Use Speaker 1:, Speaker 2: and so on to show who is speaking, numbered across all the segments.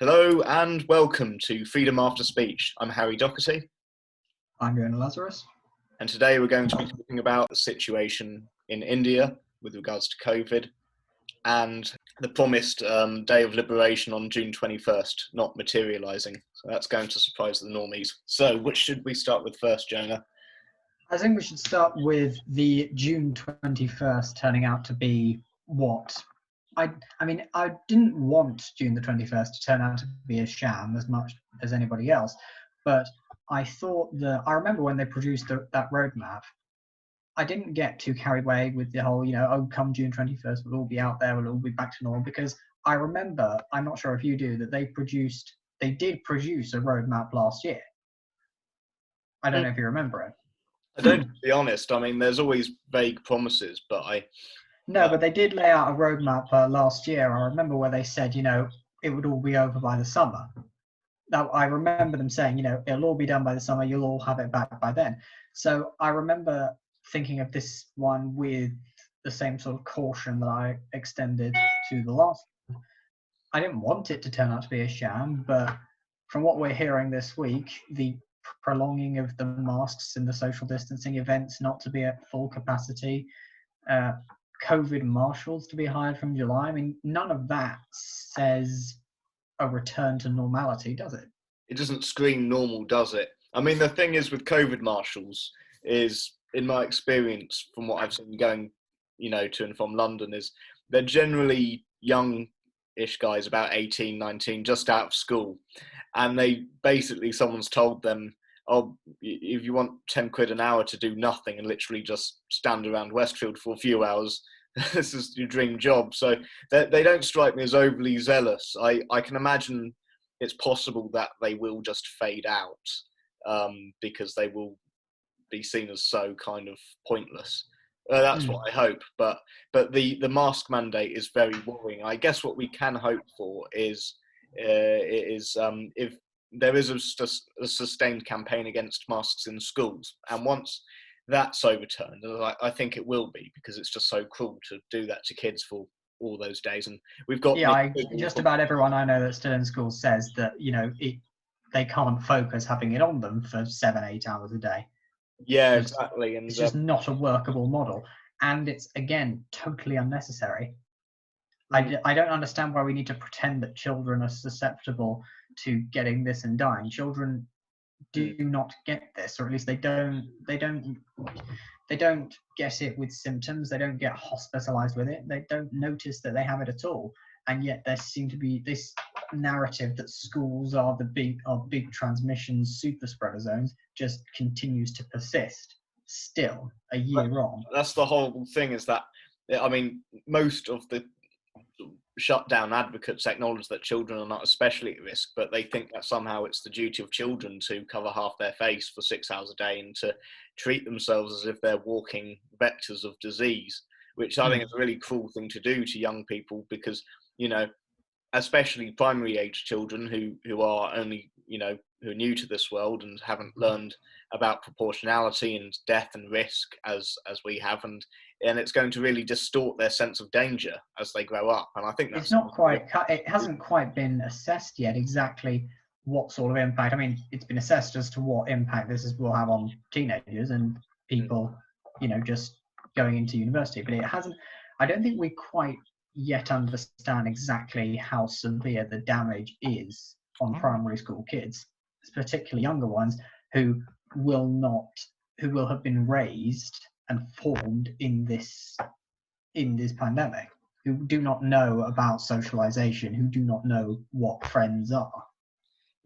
Speaker 1: Hello and welcome to Freedom After Speech. I'm Harry Doherty,
Speaker 2: I'm Jonah Lazarus.
Speaker 1: and today we're going to be talking about the situation in India with regards to COVID and the promised day of liberation on June 21st not materialising. So that's going to surprise the normies. So which should we start with first, Jonah?
Speaker 2: I think we should start with the June 21st turning out to be what? I didn't want June the 21st to turn out to be a sham as much as anybody else, but I remember when they produced that roadmap, I didn't get too carried away with the whole, come June 21st, we'll all be out there, we'll all be back to normal, because I remember, I'm not sure if you do, that they did produce a roadmap last year. I don't know if you remember it.
Speaker 1: I don't, to be honest. I mean, there's always vague promises, but
Speaker 2: but they did lay out a roadmap last year. I remember where they said, it would all be over by the summer. Now, I remember them saying, it'll all be done by the summer, you'll all have it back by then. So I remember thinking of this one with the same sort of caution that I extended to the last one. I didn't want it to turn out to be a sham, but from what we're hearing this week, the prolonging of the masks and the social distancing events not to be at full capacity, COVID marshals to be hired from July. I mean, none of that says a return to normality, does it?
Speaker 1: It doesn't scream normal, does it? I mean, the thing is with COVID marshals is, in my experience, from what I've seen going, to and from London, is they're generally young-ish guys, about 18, 19, just out of school. And someone's told them, oh, if you want 10 quid an hour to do nothing and literally just stand around Westfield for a few hours, this is your dream job. So they don't strike me as overly zealous. I can imagine it's possible that they will just fade out because they will be seen as so kind of pointless. That's what I hope. But the mask mandate is very worrying. I guess what we can hope for is if there is a sustained campaign against masks in schools, and once that's overturned, I think it will be, because it's just so cruel to do that to kids for all those days. And we've got
Speaker 2: just about everyone I know that's still in school says that they can't focus having it on them for 7-8 hours a day.
Speaker 1: Yeah, exactly. And
Speaker 2: it's just not a workable model, and it's again totally unnecessary. I don't understand why we need to pretend that children are susceptible to getting this and dying. Children do not get this, or at least they don't get it with symptoms. They don't get hospitalized with it. They don't notice that they have it at all. And yet there seems to be this narrative that schools are big transmission super spreader zones just continues to persist still a year on.
Speaker 1: That's the whole thing, is that, I mean, most of the shutdown advocates acknowledge that children are not especially at risk, but they think that somehow it's the duty of children to cover half their face for 6 hours a day and to treat themselves as if they're walking vectors of disease, which I think is a really cruel thing to do to young people, because, especially primary age children who are only, who are new to this world and haven't learned about proportionality and death and risk as we have, and it's going to really distort their sense of danger as they grow up. And I think that's
Speaker 2: it hasn't quite been assessed yet exactly what sort of impact. I mean, it's been assessed as to what impact will have on teenagers and people, just going into university, but it hasn't. I don't think we quite yet understand exactly how severe the damage is on primary school kids, particularly younger ones who will have been raised and formed in this pandemic, who do not know about socialization, who do not know what friends are.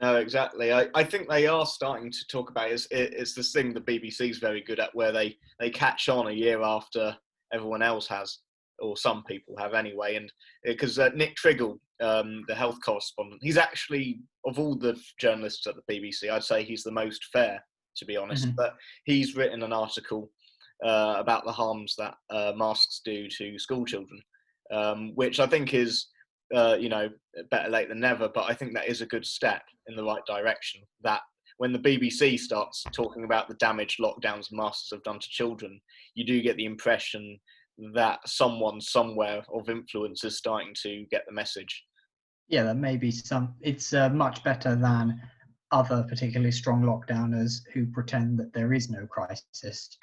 Speaker 1: No, exactly. I think they are starting to talk about it. It's this thing the BBC is very good at, where they catch on a year after everyone else has, or some people have anyway. And because Nick Triggle, the health correspondent, he's actually, of all the journalists at the BBC, I'd say he's the most fair, to be honest. But he's written an article about the harms that masks do to school children, which I think is, better late than never. But I think that is a good step in the right direction. That when the BBC starts talking about the damage lockdowns and masks have done to children, you do get the impression that someone somewhere of influence is starting to get the message.
Speaker 2: yeah, there may be some. It's much better than other particularly strong lockdowners who pretend that there is no crisis.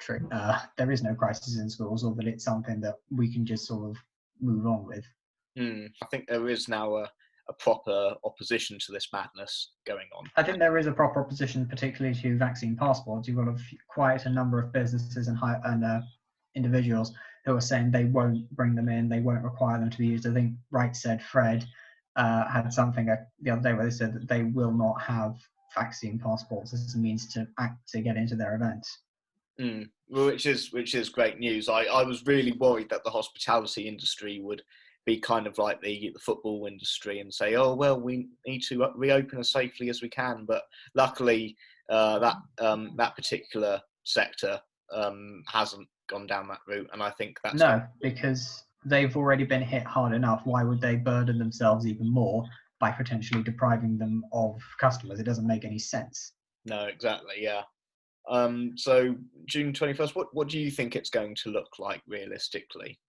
Speaker 2: There is no crisis in schools, or that it's something that we can just sort of move on with.
Speaker 1: I think there is now a proper opposition to this madness going on.
Speaker 2: I think there is a proper opposition, particularly to vaccine passports. You've got quite a number of businesses and individuals who are saying they won't bring them in, they won't require them to be used. I think Right Said Fred had something the other day where they said that they will not have vaccine passports as a means to get into their events.
Speaker 1: Which is great news. I was really worried that the hospitality industry would be kind of like the football industry and say, oh, well, we need to reopen as safely as we can. But luckily, that particular sector hasn't gone down that route. And I think that's...
Speaker 2: No, because they've already been hit hard enough. Why would they burden themselves even more by potentially depriving them of customers? It doesn't make any sense.
Speaker 1: No, exactly, yeah. So June 21st, what do you think it's going to look like realistically?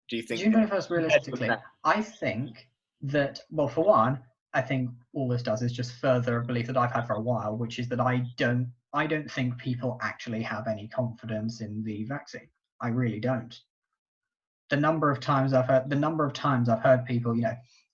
Speaker 1: Do you think
Speaker 2: June 21st, realistically, I think that, well, for one, I think all this does is just further a belief that I've had for a while, which is that I don't think people actually have any confidence in the vaccine. I really don't. The number of times I've heard people,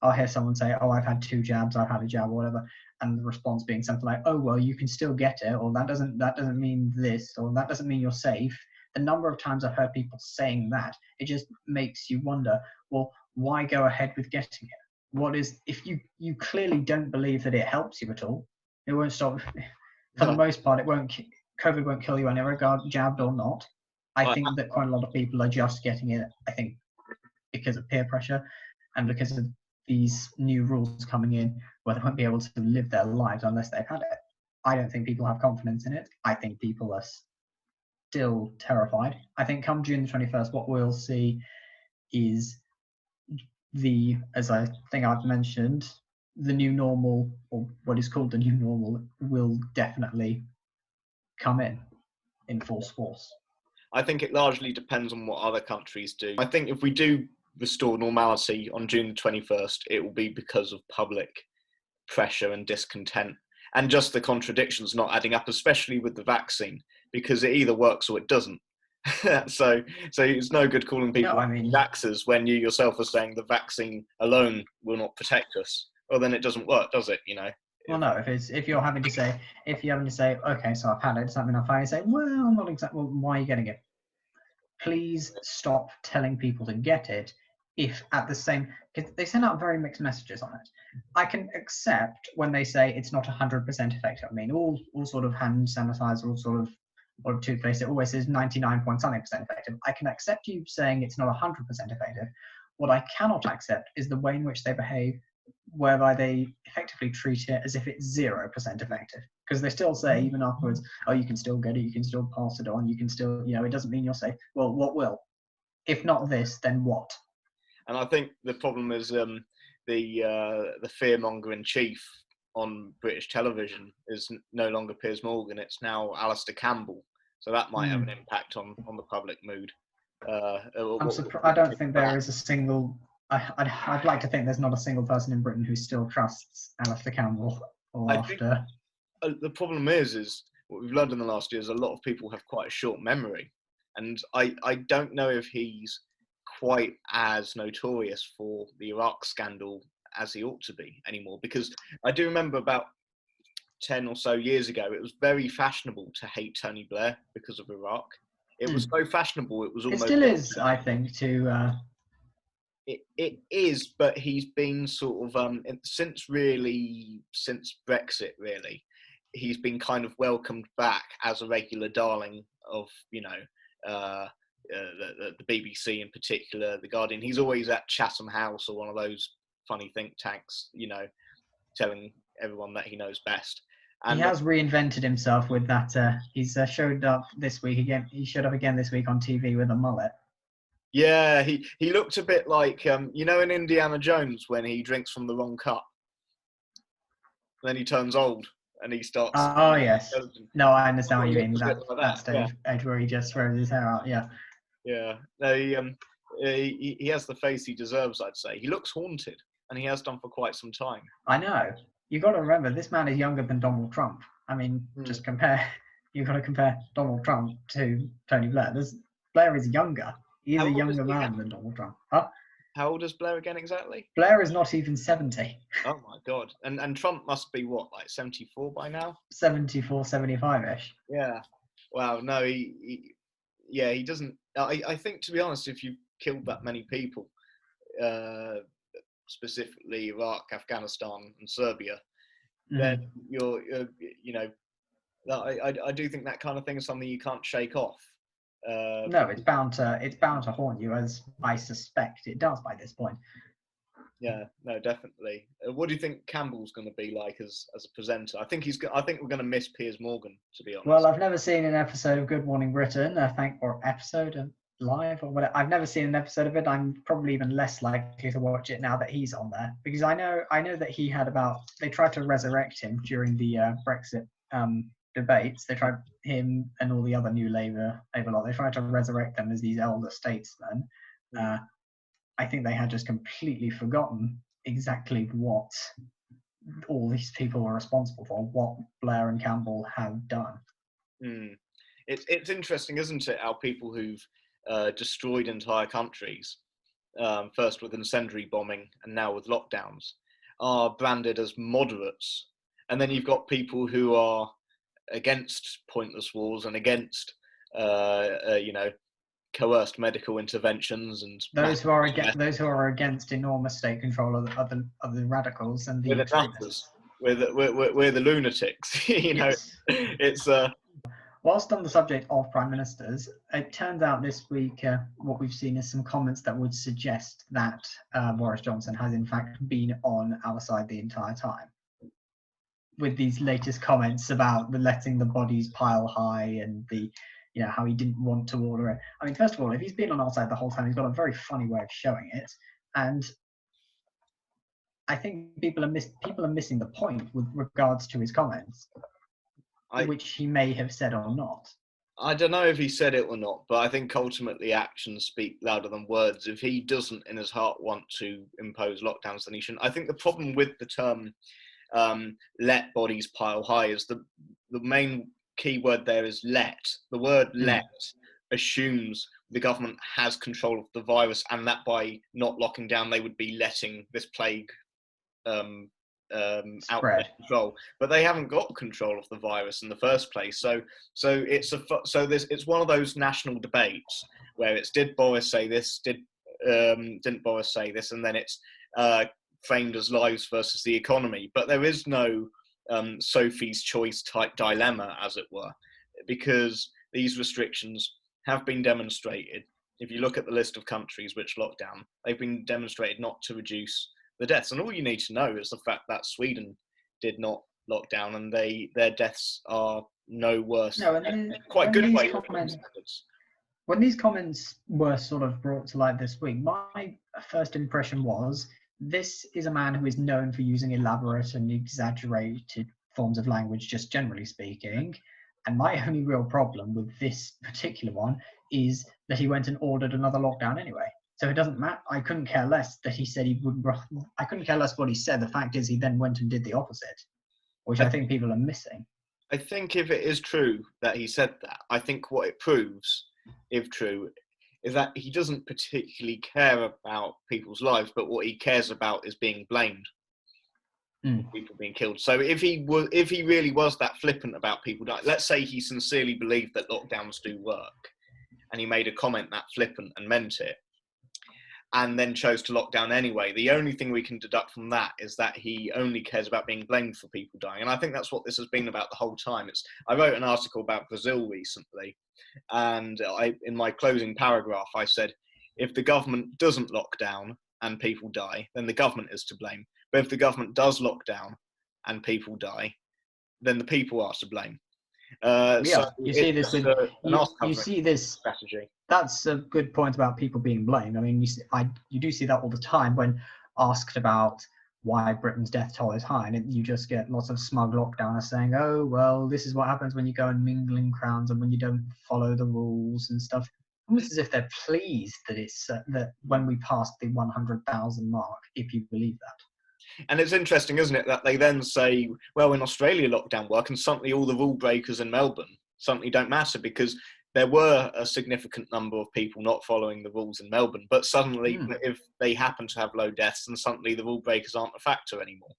Speaker 2: I'll hear someone say, oh, I've had 2 jabs, I've had a jab or whatever, and the response being something like, oh, well, you can still get it, or that doesn't mean this, or that doesn't mean you're safe. The number of times I've heard people saying that, it just makes you wonder, well, why go ahead with getting it? If you clearly don't believe that it helps you at all, it won't stop. For the most part, COVID won't kill you any regard, jabbed or not. I think that quite a lot of people are just getting it, I think, because of peer pressure and because of these new rules coming in where they won't be able to live their lives unless they've had it. I don't think people have confidence in it. I think people are still terrified. I think come June the 21st, what we'll see is as I think I've mentioned, the new normal, or what is called the new normal, will definitely come in full force.
Speaker 1: I think it largely depends on what other countries do. I think if we do restore normality on June the 21st, it will be because of public pressure and discontent and just the contradictions not adding up, especially with the vaccine, because it either works or it doesn't. so it's no good calling people vaxxers when you yourself are saying the vaccine alone will not protect us. Well, then it doesn't work, does it?
Speaker 2: Well, no. If you're having to say, okay, so I've had it, does that mean I'm fine? Say, well, not exactly. Well, why are you getting it? Please stop telling people to get it. If at the same, because they send out very mixed messages on it. I can accept when they say it's not 100% effective. I mean, all sort of hand sanitizer, all sort of, or toothpaste, it always says 99-point-something% effective. I can accept you saying it's not 100% effective. What I cannot accept is the way in which they behave, whereby they effectively treat it as if it's 0% effective. Because they still say, even afterwards, oh, you can still get it, you can still pass it on, you can still, it doesn't mean you're safe. Well, what will? If not this, then what?
Speaker 1: And I think the problem is the fearmonger in chief on British television is no longer Piers Morgan, it's now Alistair Campbell. So that might have an impact on the public mood.
Speaker 2: I don't think there is a single... I'd like to think there's not a single person in Britain who still trusts Alistair Campbell after...
Speaker 1: The problem is what we've learned in the last year is a lot of people have quite a short memory. And I don't know if he's quite as notorious for the Iraq scandal as he ought to be anymore, because I do remember about 10 or so years ago it was very fashionable to hate Tony Blair because of Iraq. It was so fashionable, it was almost...
Speaker 2: It still is, I think, to...
Speaker 1: It is, but he's been sort of since Brexit, really, he's been kind of welcomed back as a regular darling of the BBC in particular, The Guardian. He's always at Chatham House or one of those funny think tanks, telling everyone that he knows best. And
Speaker 2: he has reinvented himself with that. He's showed up this week again. He showed up again this week on TV with a mullet.
Speaker 1: Yeah, he looked a bit like, in Indiana Jones when he drinks from the wrong cup. Then he turns old and he starts...
Speaker 2: Oh, yes. No, I understand what you mean. That stage where he just throws his hair out, yeah.
Speaker 1: Yeah. No, he has the face he deserves, I'd say. He looks haunted. and he has done for quite some time.
Speaker 2: I know. You got to remember, this man is younger than Donald Trump. I mean, just compare. You got to compare Donald Trump to Tony Blair. Blair is younger. He's a younger man than Donald Trump. Huh?
Speaker 1: How old is Blair again exactly?
Speaker 2: Blair is not even 70.
Speaker 1: Oh my God. And Trump must be what, like 74 by now?
Speaker 2: 74, 75-ish.
Speaker 1: Yeah. Wow. No, he doesn't. I think, to be honest, if you've killed that many people, specifically Iraq, Afghanistan, and Serbia, then you're you know, I do think that kind of thing is something you can't shake off.
Speaker 2: No, it's bound to haunt you, as I suspect it does by this point.
Speaker 1: Yeah, no, definitely. What do you think Campbell's going to be like as a presenter? I think we're going to miss Piers Morgan, to be honest.
Speaker 2: Well, I've never seen an episode of Good Morning Britain, or episode of live or whatever. I've never seen an episode of it. I'm probably even less likely to watch it now that he's on there, because I know that he had they tried to resurrect him during the Brexit debates. They tried him and all the other new Labour lot. They tried to resurrect them as these elder statesmen. I think they had just completely forgotten exactly what all these people were responsible for, what Blair and Campbell have done.
Speaker 1: It's interesting, isn't it, how people who've destroyed entire countries, first with incendiary bombing and now with lockdowns, are branded as moderates. And then you've got people who are against pointless wars and against, coerced medical interventions, and
Speaker 2: those who are against enormous state control of the radicals and the extremists.
Speaker 1: We're the lunatics.
Speaker 2: Yes.
Speaker 1: It's
Speaker 2: Whilst on the subject of prime ministers, it turns out this week what we've seen is some comments that would suggest that Boris Johnson has in fact been on our side the entire time, with these latest comments about letting the bodies pile high and how he didn't want to order it. I mean, first of all, if he's been on our side the whole time, he's got a very funny way of showing it, and I think people are missing the point with regards to his comments, which he may have said or not.
Speaker 1: I don't know if he said it or not, but I think ultimately actions speak louder than words. If he doesn't in his heart want to impose lockdowns, then he shouldn't. I think the problem with the term "let bodies pile high" is the main key word there is "let." The word "let" assumes the government has control of the virus, and that by not locking down, they would be letting this plague out of control. But they haven't got control of the virus in the first place. So it's one of those national debates where it's, did Boris say this? Didn't Boris say this? And then it's framed as lives versus the economy. But there is no Sophie's choice type dilemma, as it were, because these restrictions have been demonstrated. If you look at the list of countries which locked down, they've been demonstrated not to reduce the deaths. And all you need to know is the fact that Sweden did not lock down, and their deaths are no worse.
Speaker 2: No, and
Speaker 1: quite good by
Speaker 2: standards. When these comments were sort of brought to light this week, my first impression was, this is a man who is known for using elaborate and exaggerated forms of language, just generally speaking. And my only real problem with this particular one is that he went and ordered another lockdown anyway. So it doesn't matter. I couldn't care less that he said he wouldn't. I couldn't care less what he said. The fact is, he then went and did the opposite, which I think people are missing.
Speaker 1: I think if it is true that he said that, I think what it proves, if true, is that he doesn't particularly care about people's lives, but what he cares about is being blamed. People being killed. So if he really was that flippant about people dying, let's say he sincerely believed that lockdowns do work, and he made a comment that flippant and meant it, and then chose to lock down anyway, the only thing we can deduct from that is that he only cares about being blamed for people dying. And I think that's what this has been about the whole time. I wrote an article about Brazil recently, and in my closing paragraph, I said, if the government doesn't lock down and people die, then the government is to blame. But if the government does lock down and people die, then the people are to blame.
Speaker 2: So you see this. You see this
Speaker 1: strategy.
Speaker 2: That's a good point about people being blamed. I mean, you do see that all the time when asked about why Britain's death toll is high, and you just get lots of smug lockdowners saying, "Oh, well, this is what happens when you go and mingle in crowds and when you don't follow the rules and stuff." almost as if they're pleased that it's that when we passed the 100,000 mark, if you believe that.
Speaker 1: And it's interesting, isn't it, that they then say, well, in Australia lockdown work, and suddenly all the rule breakers in Melbourne suddenly don't matter, because there were a significant number of people not following the rules in Melbourne, but suddenly if they happen to have low deaths, then suddenly the rule breakers aren't a factor anymore.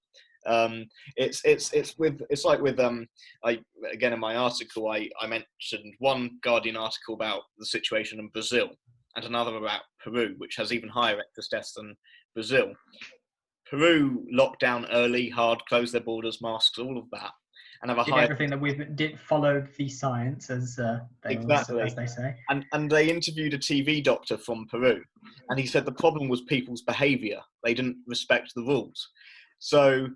Speaker 1: It's like with again, in my article I mentioned one Guardian article about the situation in Brazil and another about Peru, which has even higher excess deaths than Brazil. Peru locked down early, hard, closed their borders, masks, all of that, and have a higher.
Speaker 2: Everything that we've followed the science, as they say.
Speaker 1: And they interviewed a TV doctor from Peru, and he said the problem was people's behaviour. They didn't respect the rules. So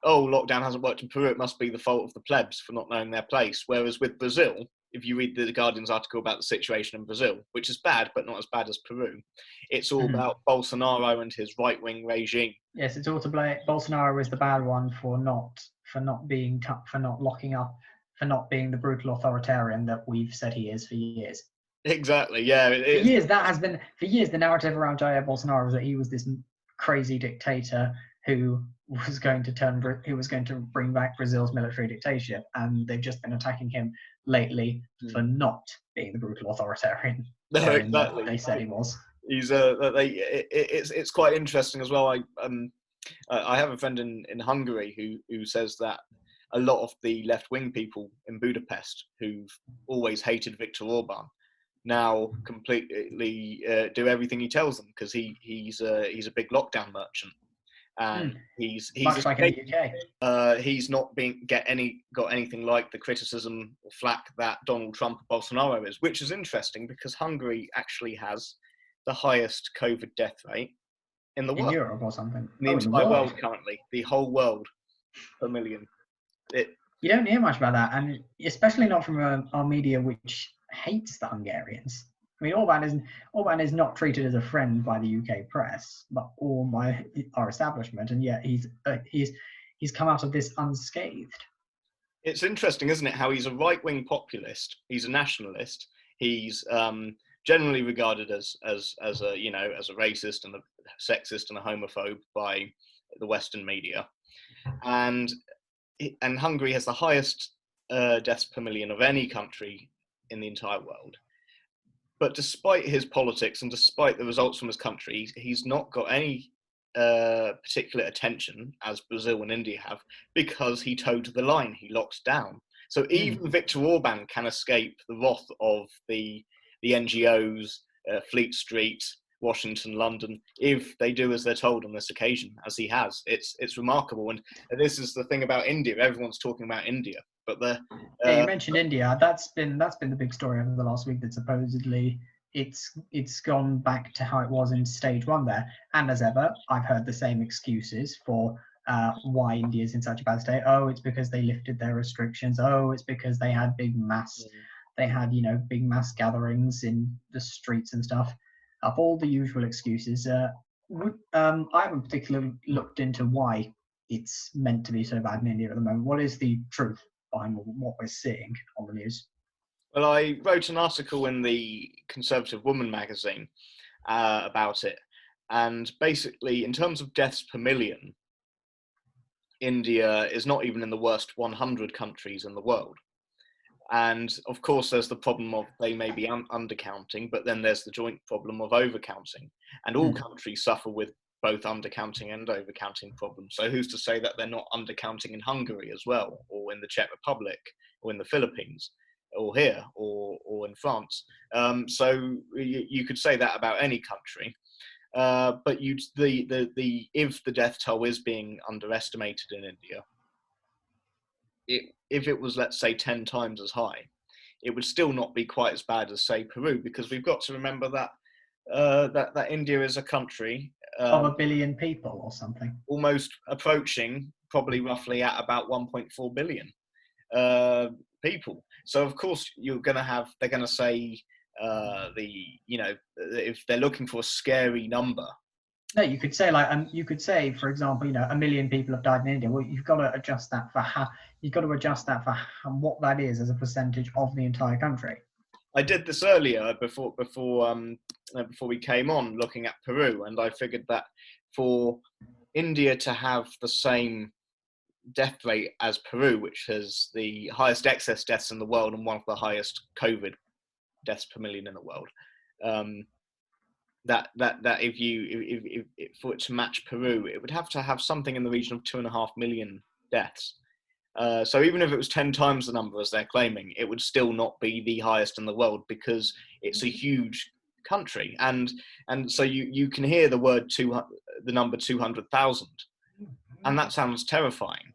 Speaker 1: lockdown hasn't worked in Peru, it must be the fault of the plebs for not knowing their place. Whereas with Brazil, if you read the Guardian's article about the situation in Brazil, which is bad, but not as bad as Peru, it's all about Bolsonaro and his right-wing regime.
Speaker 2: Yes, it's all to blame. Bolsonaro is the bad one for not locking up, for not being the brutal authoritarian that we've said he is for years.
Speaker 1: Exactly, yeah.
Speaker 2: For years, the narrative around Jair Bolsonaro was that he was this crazy dictator who was going to bring back Brazil's military dictatorship, and they've just been attacking him lately for not being the brutal authoritarian.
Speaker 1: No, exactly.
Speaker 2: They said he was.
Speaker 1: He's it's quite interesting as well. I have a friend in Hungary who says that a lot of the left-wing people in Budapest who've always hated Viktor Orban now completely do everything he tells them, because he's a big lockdown merchant. And he's
Speaker 2: much like in the UK.
Speaker 1: He's not got anything like the criticism or flack that Donald Trump or Bolsonaro is, which is interesting because Hungary actually has the highest COVID death rate in the world.
Speaker 2: In Europe or something.
Speaker 1: In the entire world currently, the whole world per million.
Speaker 2: You don't hear much about that, and especially not from our media, which hates the Hungarians. I mean, Orban is not treated as a friend by the UK press, or by our establishment, and yet he's come out of this unscathed.
Speaker 1: It's interesting, isn't it, how he's a right-wing populist, he's a nationalist, he's generally regarded as a racist and a sexist and a homophobe by the Western media, and Hungary has the highest deaths per million of any country in the entire world. But despite his politics and despite the results from his country, he's not got any particular attention, as Brazil and India have, because he toed the line, he locked down. So even Viktor Orban can escape the wrath of the NGOs, Fleet Street, Washington, London, if they do as they're told on this occasion, as he has. It's remarkable. And this is the thing about India. Everyone's talking about India. But
Speaker 2: you mentioned India. That's been the big story over the last week, that supposedly it's gone back to how it was in stage 1 there. And as ever, I've heard the same excuses for why India is in such a bad state. Oh, it's because they lifted their restrictions. Oh, it's because they had big mass gatherings in the streets and stuff. Up all the usual excuses. I haven't particularly looked into why it's meant to be so bad in India at the moment. What is the truth behind what we're seeing on the news?
Speaker 1: Well, I wrote an article in the Conservative Woman magazine about it, and basically, in terms of deaths per million, India is not even in the worst 100 countries in the world. And of course, there's the problem of they may be undercounting, but then there's the joint problem of overcounting. And all countries suffer with both undercounting and overcounting problems. So who's to say that they're not undercounting in Hungary as well, or in the Czech Republic, or in the Philippines, or here, or in France? So you could say that about any country. But if the death toll is being underestimated in India, if it was, let's say, 10 times as high, it would still not be quite as bad as, say, Peru, because we've got to remember that that India is a country
Speaker 2: of 1 billion people or something,
Speaker 1: almost approaching, probably roughly at about 1.4 billion people. So of course they're going to say if they're looking for a scary number.
Speaker 2: No, you could say for example, 1 million people have died in India. Well, you've got to adjust that for what that is as a percentage of the entire country.
Speaker 1: I did this earlier before we came on, looking at Peru, and I figured that for India to have the same death rate as Peru, which has the highest excess deaths in the world and one of the highest COVID deaths per million in the world, that if for it to match Peru, it would have to have something in the region of 2.5 million deaths. So even if it was 10 times the number as they're claiming, it would still not be the highest in the world because it's a huge country, and so you can hear the number 200,000, and that sounds terrifying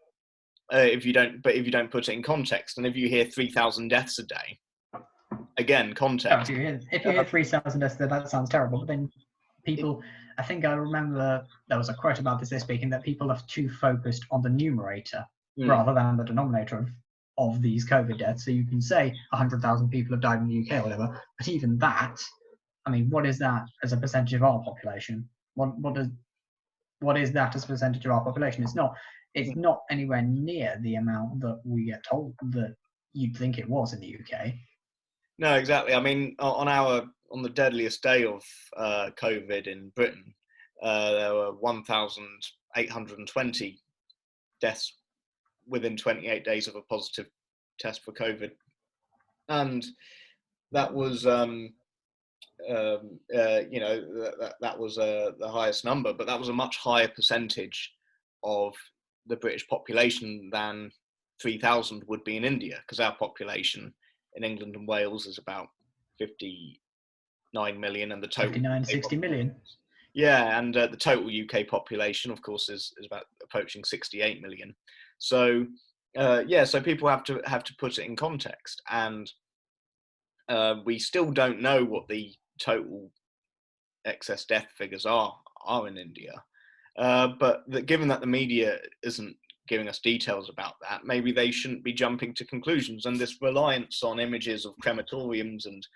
Speaker 1: if you don't put it in context. And if you hear 3,000 deaths a day, again, context.
Speaker 2: If you hear 3,000 deaths, that sounds terrible. But then people, I think I remember there was a quote about this week, in that people are too focused on the numerator rather than the denominator of these COVID deaths. So you can say 100,000 people have died in the UK or whatever, but even that, I mean, what is that as a percentage of our population? What is that as a percentage of our population? It's not anywhere near the amount that we get told that you'd think it was in the UK.
Speaker 1: No, exactly. I mean, on the deadliest day of COVID in Britain, there were 1,820 deaths within 28 days of a positive test for COVID, and that was that was the highest number, but that was a much higher percentage of the British population than 3,000 would be in India, because our population in England and Wales is about 59 million, and the total
Speaker 2: 60 million.
Speaker 1: Yeah, and the total UK population, of course, is about approaching 68 million. So so people have to put it in context, and we still don't know what the total excess death figures are in India. But given that the media isn't giving us details about that, maybe they shouldn't be jumping to conclusions. And this reliance on images of crematoriums and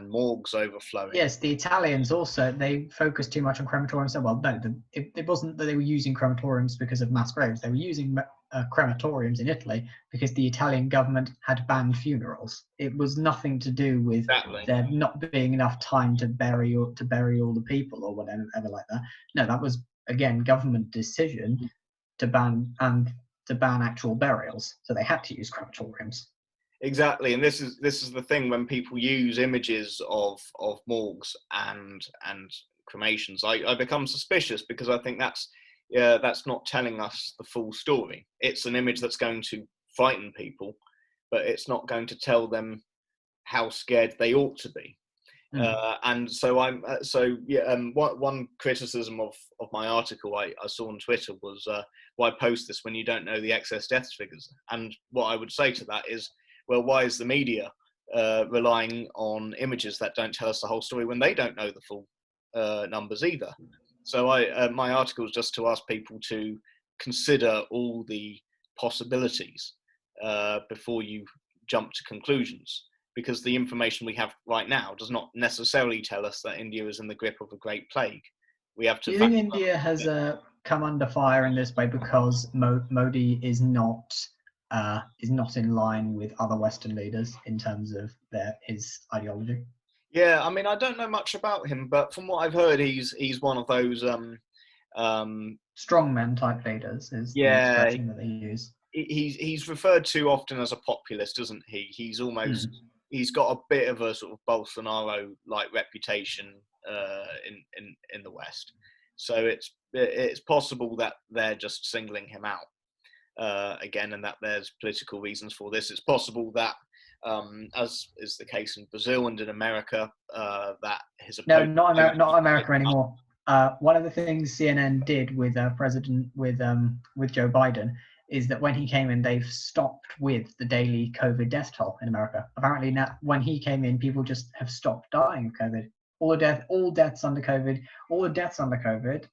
Speaker 1: morgues overflowing.
Speaker 2: Yes, the Italians also, they focused too much on crematoriums. Well, no, it wasn't that they were using crematoriums because of mass graves. They were using crematoriums in Italy because the Italian government had banned funerals. It was nothing to do with there not being enough time to bury all the people or whatever like that. No, that was, again, government decision to ban actual burials. So they had to use crematoriums.
Speaker 1: Exactly, and this is the thing. When people use images of morgues and cremations, I become suspicious, because I think that's not telling us the full story. It's an image that's going to frighten people, but it's not going to tell them how scared they ought to be. And so one criticism of my article I saw on Twitter was, why post this when you don't know the excess deaths figures? And what I would say to that is, well, why is the media relying on images that don't tell us the whole story when they don't know the full numbers either? So my article is just to ask people to consider all the possibilities before you jump to conclusions, because the information we have right now does not necessarily tell us that India is in the grip of a great plague. We have to.
Speaker 2: Do you think India has come under fire in this way because Modi is not in line with other Western leaders in terms of his ideology?
Speaker 1: Yeah, I mean, I don't know much about him, but from what I've heard, he's one of those
Speaker 2: strongmen type leaders is the expression that they use.
Speaker 1: He's referred to often as a populist, isn't he? He's almost he's got a bit of a sort of Bolsonaro-like reputation in the West. So it's possible that they're just singling him out again, and that there's political reasons for this. It's possible that, as is the case in Brazil and in America, that his opponent...
Speaker 2: No, not America anymore. One of the things CNN did with with Joe Biden is that when he came in, they've stopped with the daily COVID death toll in America. Apparently now, when he came in, people just have stopped dying of COVID. All deaths under COVID,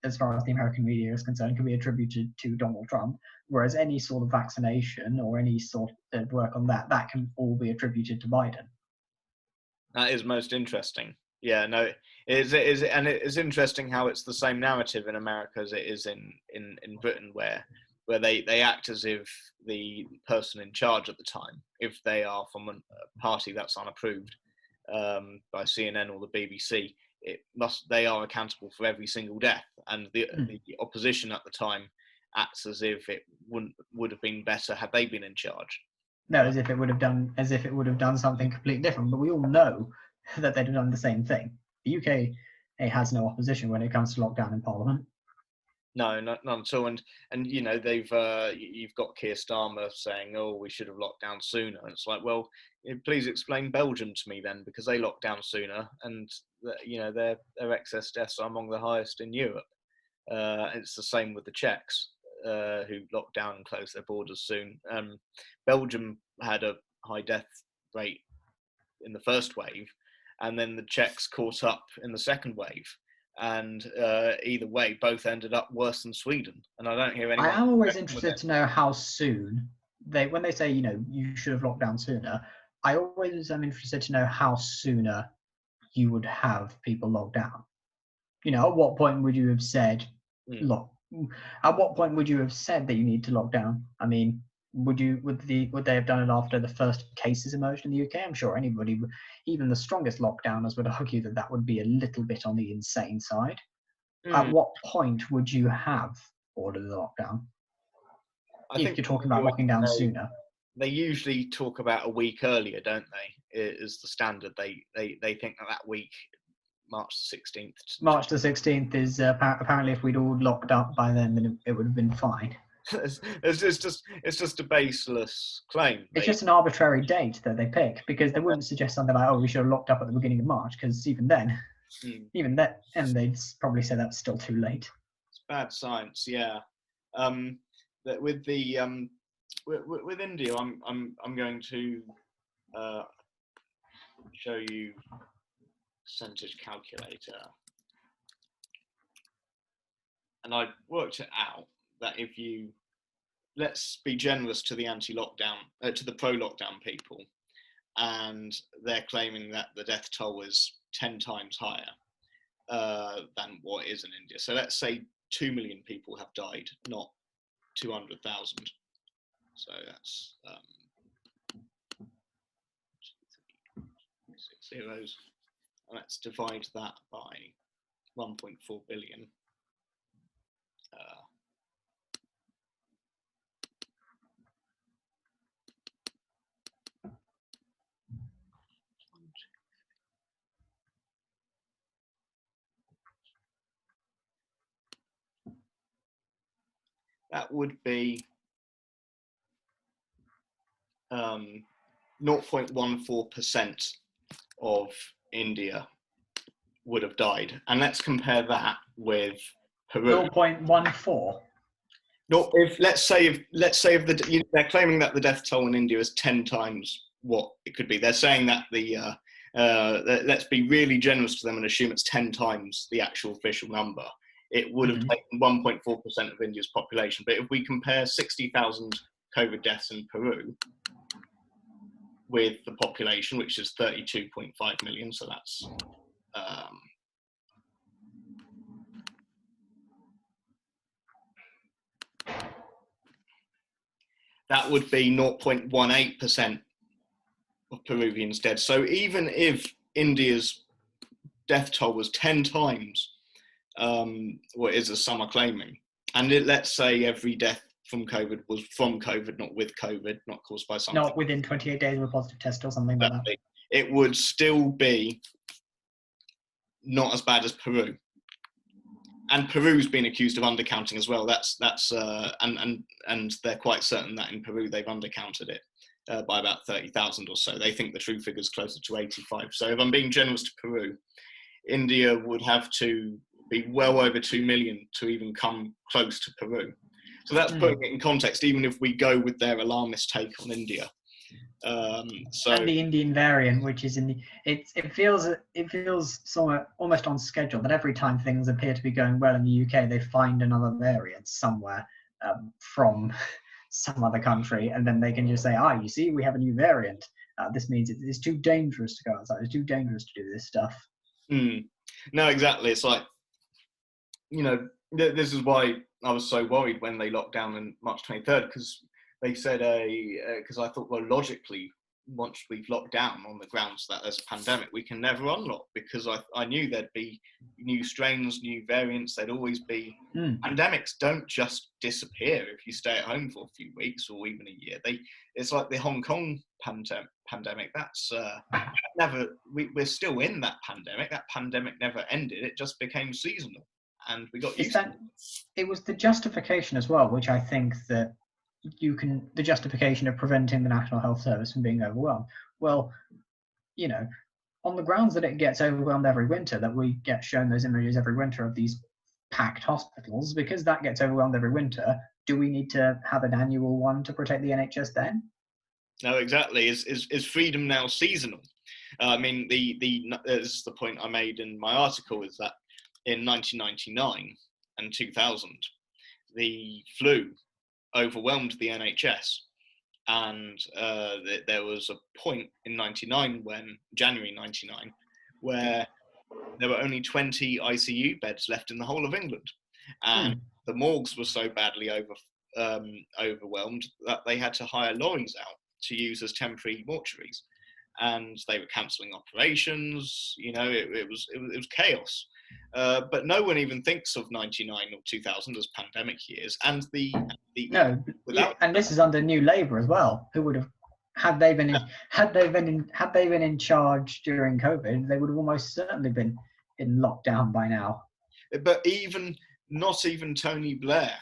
Speaker 2: as far as the American media is concerned, can be attributed to Donald Trump, whereas any sort of vaccination or any sort of work on that can all be attributed to Biden.
Speaker 1: That is most interesting. Yeah, no, it is, and it is interesting how it's the same narrative in America as it is in Britain, where they act as if the person in charge at the time, if they are from a party that's unapproved by CNN or the BBC, they are accountable for every single death, and the opposition at the time acts as if it would have been better had they been in charge.
Speaker 2: No, as if it would have done something completely different. But we all know that they'd have done the same thing. The UK has no opposition when it comes to lockdown in Parliament.
Speaker 1: No, none at all. And you know, you've got Keir Starmer saying, "Oh, we should have locked down sooner." And it's like, well, please explain Belgium to me then, because they locked down sooner, and you know, their excess deaths are among the highest in Europe. It's the same with the Czechs, who locked down and closed their borders soon. Belgium had a high death rate in the first wave, and then the Czechs caught up in the second wave. And either way, both ended up worse than Sweden. And I don't hear anyone.
Speaker 2: I am always interested to know how soon when they say, you know, you should have locked down sooner. I always am interested to know how sooner you would have people locked down. You know, at what point would you have said At what point would you have said that you need to lock down? I mean, would they have done it after the first cases emerged in the UK? I'm sure anybody, even the strongest lockdowners, would argue that that would be a little bit on the insane side. At what point would you have ordered the lockdown? I think you're talking about locking down sooner.
Speaker 1: They usually talk about a week earlier, don't they? Is the standard. They think that week, March the 16th.
Speaker 2: March the 16th is apparently, if we'd all locked up by then it would have been fine.
Speaker 1: It's just a baseless claim.
Speaker 2: It's just an arbitrary date that they pick, because they wouldn't suggest something like, "Oh, we should have locked up at the beginning of March," because even then, and they'd probably say that's still too late.
Speaker 1: It's bad science, yeah. That with the with India, I'm going to show you percentage calculator, and I worked it out that if you, let's be generous to the anti-lockdown, to the pro-lockdown people, and they're claiming that the death toll is 10 times higher than what is in India. So let's say 2 million people have died, not 200,000. So that's 6 zeros. And let's divide that by 1.4 billion. That would be 0.14% of India would have died, and let's compare that with Peru.
Speaker 2: 0.14.
Speaker 1: They're claiming that the death toll in India is 10 times what it could be. They're saying that let's be really generous to them and assume it's 10 times the actual official number. It would have taken 1.4% of India's population. But if we compare 60,000 COVID deaths in Peru with the population, which is 32.5 million, so that's that would be 0.18% of Peruvians dead. So even if India's death toll was 10 times what is, as some are claiming, and let's say every death from COVID was from COVID, not with COVID, not caused by something.
Speaker 2: Not within 28 days of a positive test or something like that.
Speaker 1: It would still be not as bad as Peru. And Peru's been accused of undercounting as well. And they're quite certain that in Peru they've undercounted it by about 30,000 or so. They think the true figure is closer to 85. So if I'm being generous to Peru, India would have to be well over 2 million to even come close to Peru. So that's putting it in context, even if we go with their alarmist take on India.
Speaker 2: And the Indian variant, which is it feels somewhat almost on schedule, that every time things appear to be going well in the UK, they find another variant somewhere from some other country, and then they can just say, you see, we have a new variant. This means it's too dangerous to go outside. It's too dangerous to do this stuff.
Speaker 1: No, exactly. It's like, this is why I was so worried when they locked down on March 23rd, because they said because I thought, well, logically, once we've locked down on the grounds that there's a pandemic, we can never unlock, because I knew there'd be new strains, new variants. There'd always be pandemics. Don't just disappear if you stay at home for a few weeks or even a year. It's like the Hong Kong pandemic. That's we're still in that pandemic. That pandemic never ended. It just became seasonal, and we got used to it.
Speaker 2: It was the justification as well, which I think that the justification of preventing the National Health Service from being overwhelmed. Well, on the grounds that it gets overwhelmed every winter, that we get shown those images every winter of these packed hospitals, because that gets overwhelmed every winter, do we need to have an annual one to protect the NHS then?
Speaker 1: No, exactly. Is freedom now seasonal? I mean, this is the point I made in my article, is that in 1999 and 2000, the flu overwhelmed the NHS, and there was a point in January 99, where there were only 20 ICU beds left in the whole of England, and the morgues were so badly overwhelmed that they had to hire lorries out to use as temporary mortuaries, and they were cancelling operations. It was chaos. But no one even thinks of 99 or 2000 as pandemic years, and
Speaker 2: and this is under New Labour as well. Who would have, had they been in charge during COVID, they would have almost certainly been in lockdown by now.
Speaker 1: But not even Tony Blair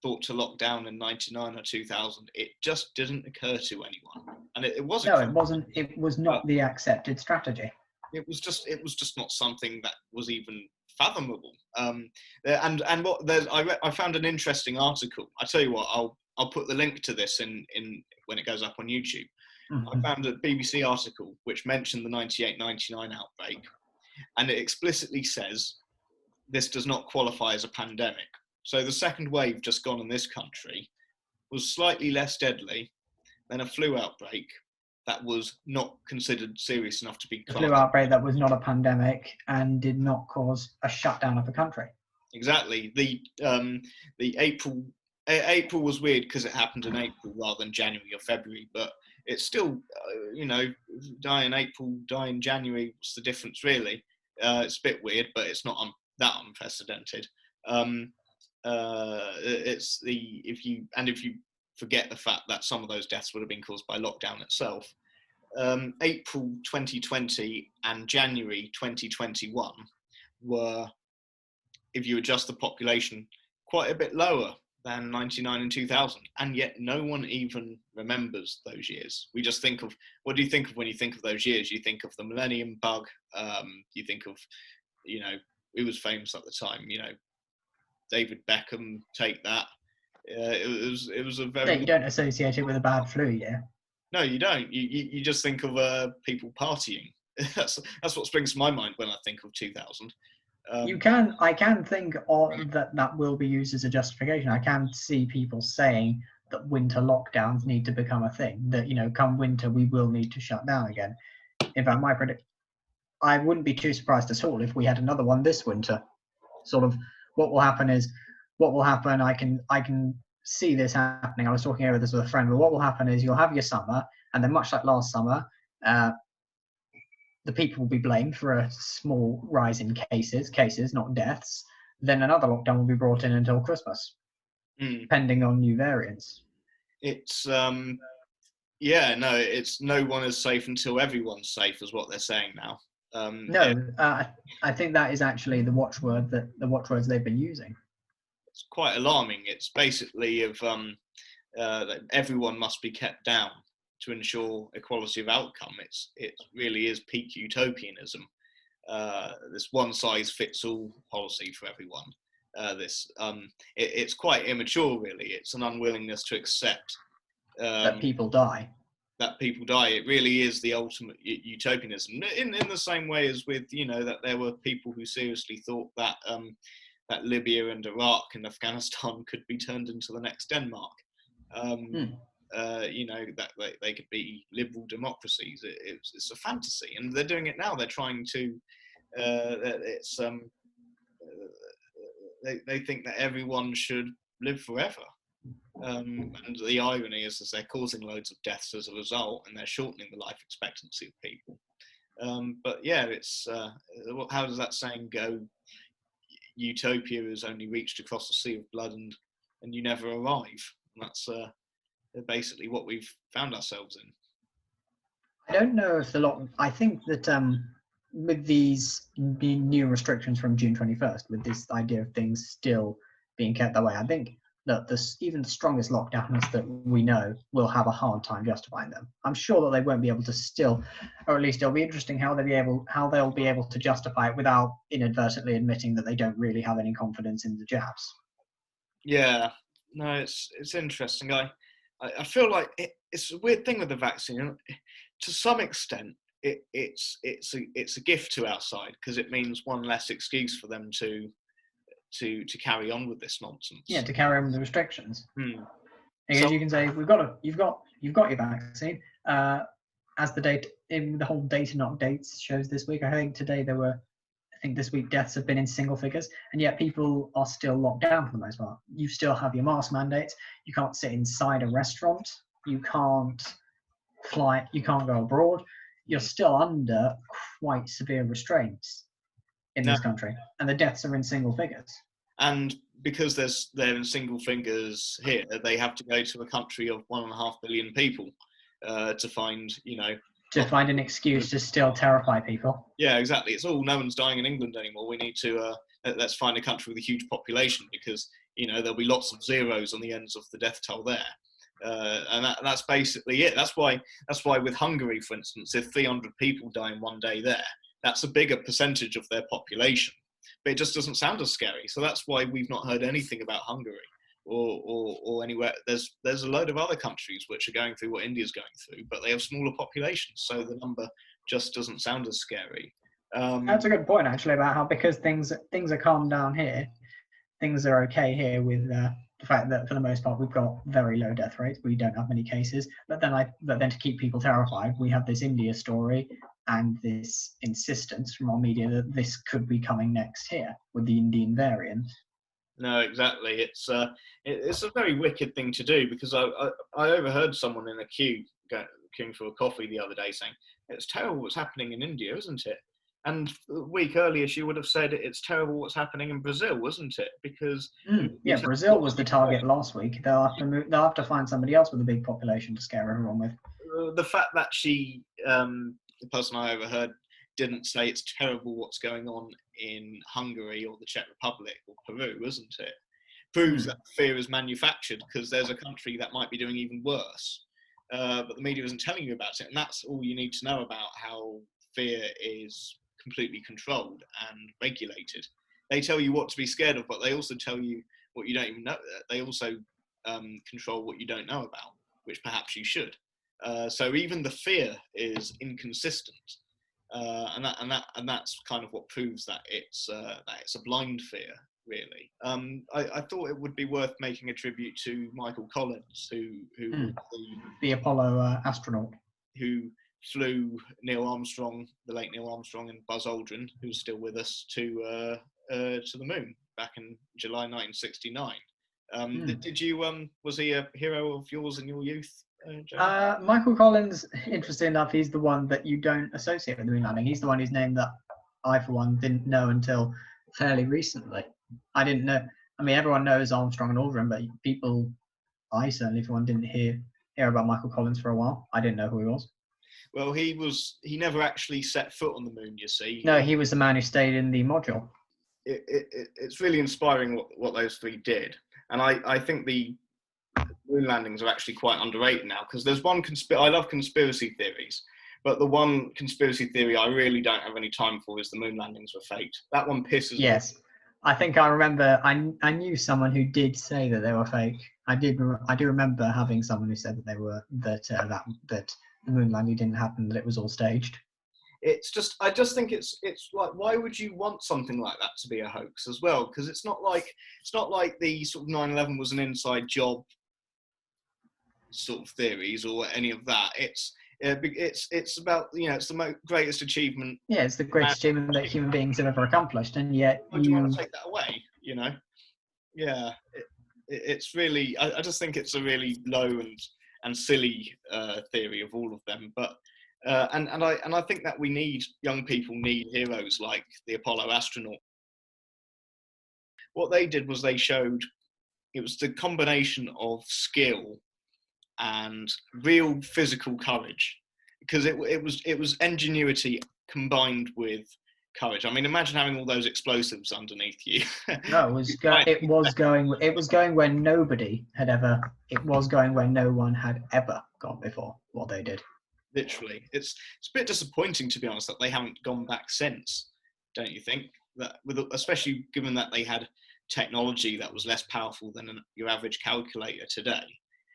Speaker 1: thought to lock down in 99 or 2000. It just didn't occur to anyone, and it wasn't.
Speaker 2: No, it wasn't. It was not the accepted strategy.
Speaker 1: It was just not something that was even fathomable. And what I found an interesting article. I tell you what, I'll put the link to this in when it goes up on YouTube. I found a BBC article which mentioned the 98-99 outbreak, and it explicitly says this does not qualify as a pandemic. So the second wave just gone in this country was slightly less deadly than a flu outbreak that was not considered serious enough to be
Speaker 2: a flu outbreak that was not a pandemic and did not cause a shutdown of the country.
Speaker 1: Exactly. The April was weird because it happened in April rather than January or February, but it's still, die in April, die in January. What's the difference, really? It's a bit weird, but it's not that unprecedented. If you forget the fact that some of those deaths would have been caused by lockdown itself, April 2020 and January 2021 were, if you adjust the population, quite a bit lower than 99 and 2000, and yet no one even remembers those years. We just think of, what do you think of when you think of those years? You think of the millennium bug, you think of, who was famous at the time, David Beckham, take that. It was a very...
Speaker 2: You don't associate it with a bad flu, yeah?
Speaker 1: No, you don't. You just think of people partying. That's what springs to my mind when I think of 2000.
Speaker 2: I can think of that will be used as a justification. I can see people saying that winter lockdowns need to become a thing, that, come winter, we will need to shut down again. In fact, I wouldn't be too surprised at all if we had another one this winter. Sort of what will happen, I can see this happening. I was talking over this with a friend, but what will happen is you'll have your summer, and then much like last summer, the people will be blamed for a small rise in cases, not deaths. Then another lockdown will be brought in until Christmas, depending on new variants.
Speaker 1: It's it's no one is safe until everyone's safe, is what they're saying now.
Speaker 2: I think that is actually the watchwords they've been using.
Speaker 1: It's quite alarming. It's basically that everyone must be kept down to ensure equality of outcome. It really is peak utopianism. This one size fits all policy for everyone. It's quite immature, really. It's an unwillingness to accept
Speaker 2: that people die.
Speaker 1: It really is the ultimate utopianism. In the same way as with, that there were people who seriously thought that that Libya and Iraq and Afghanistan could be turned into the next Denmark. That they could be liberal democracies. It's a fantasy, and they're doing it now. They're trying to. They think that everyone should live forever. And the irony is they're causing loads of deaths as a result, and they're shortening the life expectancy of people. But yeah, it's how does that saying go? Utopia is only reached across a sea of blood, and you never arrive. And that's basically what we've found ourselves in.
Speaker 2: I don't know if I think that with these new restrictions from June 21st, with this idea of things still being kept that way, I think that even the strongest lockdowns that we know will have a hard time justifying them. I'm sure that they won't be able to still, or at least it'll be interesting how they'll be able to justify it without inadvertently admitting that they don't really have any confidence in the jabs.
Speaker 1: Yeah, no, it's interesting. I feel like it's a weird thing with the vaccine. To some extent, it's a gift to our side because it means one less excuse for them to carry on with this nonsense.
Speaker 2: Yeah, to carry on with the restrictions.
Speaker 1: Because
Speaker 2: you can say you've got your vaccine. As the date in the whole data not dates shows this week, I think this week deaths have been in single figures, and yet people are still locked down for the most part. You still have your mask mandates. You can't sit inside a restaurant. You can't fly. You can't go abroad. You're still under quite severe restraints in this country, and the deaths are in single figures.
Speaker 1: And because they're in single fingers here, they have to go to a country of 1.5 billion people to find,
Speaker 2: find an excuse to still terrify people.
Speaker 1: Yeah, exactly. It's no one's dying in England anymore. We need to let's find a country with a huge population because there'll be lots of zeros on the ends of the death toll there, and that's basically it. That's why with Hungary, for instance, if 300 people die in one day there, that's a bigger percentage of their population, but it just doesn't sound as scary. So that's why we've not heard anything about Hungary or anywhere. There's a load of other countries which are going through what India's going through, but they have smaller populations, so the number just doesn't sound as scary.
Speaker 2: That's a good point, actually, about how because things are calmed down here, things are okay here with the fact that for the most part we've got very low death rates. We don't have many cases, but then to keep people terrified, we have this India story and this insistence from our media that this could be coming next here with the Indian variant.
Speaker 1: No, exactly. It's a very wicked thing to do because I overheard someone in a queuing for a coffee the other day saying it's terrible what's happening in India, isn't it? And a week earlier she would have said it's terrible what's happening in Brazil, wasn't it? Because
Speaker 2: Brazil was the target last week. They'll have to find somebody else with a big population to scare everyone with.
Speaker 1: The fact that she, the person I overheard, didn't say it's terrible what's going on in Hungary or the Czech Republic or Peru, isn't it? Proves that fear is manufactured because there's a country that might be doing even worse. But the media isn't telling you about it. And that's all you need to know about how fear is completely controlled and regulated. They tell you what to be scared of, but they also tell you what you don't even know. They also control what you don't know about, which perhaps you should. So even the fear is inconsistent. And that's kind of what proves that it's a blind fear, really. I thought it would be worth making a tribute to Michael Collins, who
Speaker 2: the Apollo astronaut,
Speaker 1: who flew Neil Armstrong, the late Neil Armstrong, and Buzz Aldrin, who's still with us, to the moon back in July 1969. Did you was he a hero of yours in your youth?
Speaker 2: Michael Collins, interesting enough, he's the one that you don't associate with the moon landing. He's the one whose name that I, for one, didn't know until fairly recently. I didn't know. I mean, everyone knows Armstrong and Aldrin, but I certainly, for one, didn't hear about Michael Collins for a while. I didn't know who he was.
Speaker 1: Well, he never actually set foot on the moon, you see.
Speaker 2: No, he was the man who stayed in the module.
Speaker 1: It's really inspiring what those three did. And I think the moon landings are actually quite underrated now because there's one I love conspiracy theories, but the one conspiracy theory I really don't have any time for is the moon landings were faked. That one pisses me.
Speaker 2: Yes, I think I remember. I knew someone who did say that they were fake. I do remember having someone who said that they were that the moon landing didn't happen, that it was all staged.
Speaker 1: I just think it's like, why would you want something like that to be a hoax as well? Because it's not like the sort of 9/11 was an inside job sort of theories or any of that. It's about it's the greatest achievement.
Speaker 2: Yeah, it's the greatest achievement that human beings have ever accomplished, and yet
Speaker 1: why do you want to take that away? Yeah, it's really, I just think it's a really low and silly theory of all of them. But and I think that young people need heroes like the Apollo astronaut. What they did was they showed it was the combination of skill and real physical courage, because it was ingenuity combined with courage. I mean, imagine having all those explosives underneath you.
Speaker 2: No, it was going where nobody had ever. It was going where no one had ever gone before. What they did.
Speaker 1: Literally, it's a bit disappointing, to be honest, that they haven't gone back since. Don't you think? That especially given that they had technology that was less powerful than your average calculator today.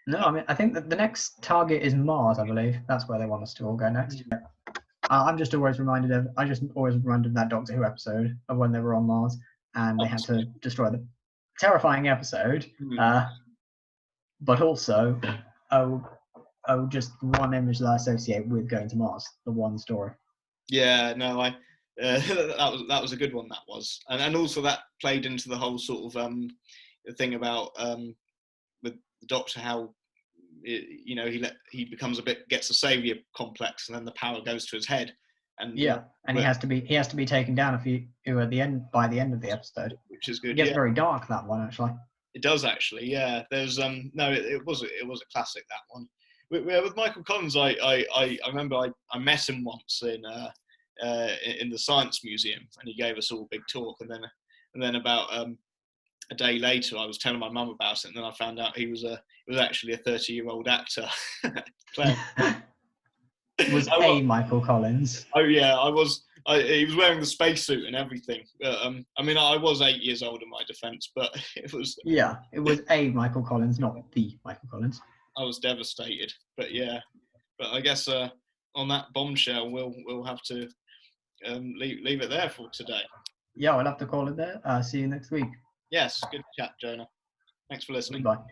Speaker 2: No, I mean, I think that the next target is Mars. I believe that's where they want us to all go next. I'm just always reminded of. I just always reminded of that Doctor Who episode of when they were on Mars and they had to destroy them. Terrifying episode, but also, just one image that I associate with going to Mars. The one story.
Speaker 1: Yeah, no, that was a good one. That was, and also that played into the whole sort of thing about with the Doctor, how he becomes gets a savior complex, and then the power goes to his head, and
Speaker 2: he has to be taken down by the end of the episode,
Speaker 1: which is good.
Speaker 2: It gets very dark, that one, actually.
Speaker 1: It does, actually. Yeah, there's no, it was a classic, that one. With Michael Collins, I remember I met him once in the Science Museum, and he gave us all a big talk, and then about a day later, I was telling my mum about it, and then I found out he was actually a 30-year-old actor.
Speaker 2: Was Michael Collins?
Speaker 1: Oh yeah, he was wearing the spacesuit and everything. I mean, I was 8 years old in my defence, but it was.
Speaker 2: Yeah, it was a Michael Collins, not the Michael Collins.
Speaker 1: I was devastated, but yeah. But I guess on that bombshell, we'll have to leave it there for today.
Speaker 2: Yeah, we'll have to call it there. See you next week.
Speaker 1: Yes, good chat, Jonah. Thanks for listening.
Speaker 2: Goodbye.